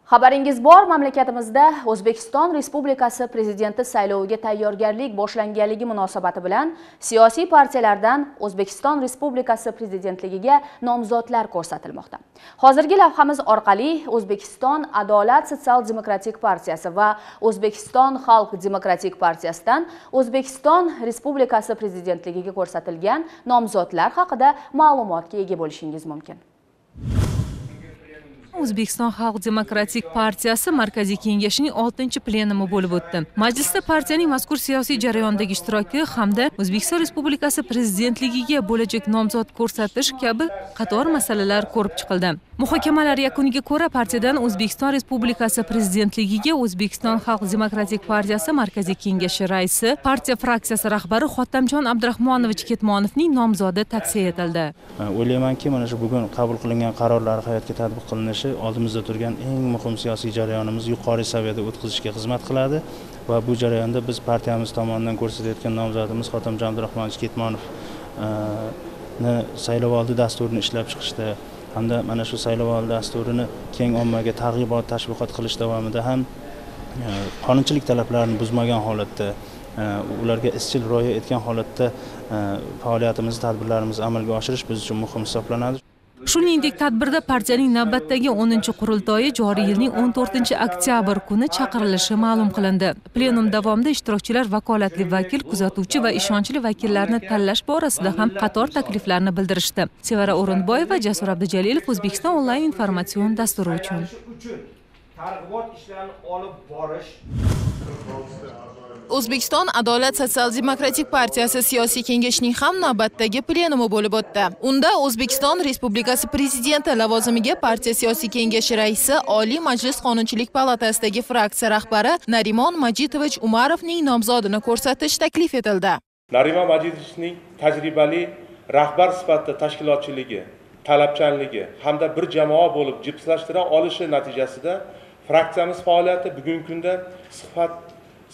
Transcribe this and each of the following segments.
Xabaringiz bor, mamlakatimizda O'zbekiston Respublikasi prezidenti sayloviga tayyorgarlik boshlanganligi munosabati bilan siyosiy partiyalardan O'zbekiston Respublikasi prezidentligiga nomzodlar ko'rsatilmoqda. Hozirgi lavhamiz orqali O'zbekiston Adolat sotsial-demokratik partiyasi va O'zbekiston Xalq demokratik partiyasidan O'zbekiston Respublikasi prezidentligiga ko'rsatilgan nomzodlar haqida ma'lumotga ega bo'lishingiz mumkin. O'zbekiston Xalq demokratik partiyasi Markaziy kengashining 6-plenumi bo'lib o'tdi. Majlisda partiyaning mazkur siyosiy jarayondagi ishtiroki hamda O'zbekiston Respublikasi prezidentligiga bo'lajak nomzod ko'rsatish kabi qator masalalar ko'rib chiqildi. Muhokamalar yakuniga ko'ra partiyadan O'zbekiston Respublikasi prezidentligiga O'zbekiston Xalq demokratik partiyasi Markaziy kengashi raisi, partiya fraksiyasi rahbari Xottamjon Abdurahmonovich Ketmonovning nomzodi tavsiya etildi. O'ylaymanki, mana shu bugun qabul qilingan qarorlar hayotga tatbiq qilinishi oldimizda turgan eng muhim siyosiy jarayonimiz yuqori saviyada o'tkazishga xizmat qiladi va bu jarayonda biz partiyamiz tomonidan ko'rsatayotgan nomzodimiz Xottamjon Abdurahmonovich Ketmonovni saylovoldi dasturini ishlab chiqishda hamda mana shu saylovoldi dasturini keng ommaga targ'ibot, tashviqot qilish davomida ham qonunchilik talablarini buzmagan holatda, ularga izchil rioya etgan holatda faoliyatimizni, tadbirlarimizni amalga oshirish biz uchun muhim hisoblanadi. Shuningdek, tadbirda partiyaning navbatdagi 10-qurultoyi joriy yilning 14-oktyabr kuni chaqirilishi ma'lum qilindi. Plenum davomida ishtirokchilar vakolatli vakil, kuzatuvchi va ishonchli vakillarni tanlash borasida ham qator takliflarni bildirishdi. Sevara O'rinboyeva, Jasur Abdujalilov, O'zbekiston onlayn informatsion dasturi uchun. Targ'ibot ishlarini olib borish. O'zbekiston Adolat sotsial-demokratik partiyasi siyosiy kengashining ham navbatdagi plenumi bo'lib o'tdi. Unda O'zbekiston Respublikasi prezidenti lavozimiga partiya siyosiy kengashi raisi, Oliy Majlis Qonunchilik palatasidagi fraksiya rahbari Narimon Majitovich Umarovning nomzodini ko'rsatish taklif etildi. Narimon Majitovich tajribali rahbar sifatida tashkilotchiligi, talabchanligi hamda bir jamoa bo'lib jipslashtira olishi natijasida fraksiyamiz faoliyati bugungi kunda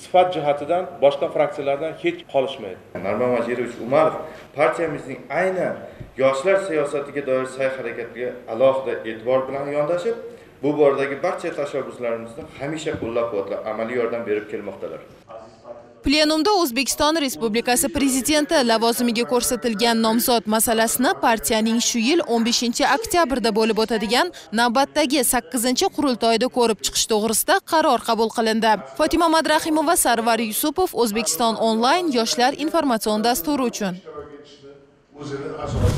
sifat jihatidan boshqa fraksiyalardan hech qolishmaydi. Narimon Majitovich Umarov partiyamizning aynan yoshlar siyosatiga doir sa'y-harakatiga alohida e'tibor bilan yondashib, bu boradagi barcha tashabbuslarimizni hamisha qo'llab-quvvatlab, amaliy yordam berib kelmoqdalar. Plenumda O'zbekiston Respublikasi prezidenti lavozimiga ko'rsatilgan nomzod masalasini partiyaning shu yil 15-oktyabrda bo'lib o'tadigan navbatdagi 8-qurultoyda ko'rib chiqish to'g'risida qaror qabul qilindi. Fotima Madrahimova, Sarvar Yusupov, O'zbekiston onlayn yoshlar informatsion dasturi uchun.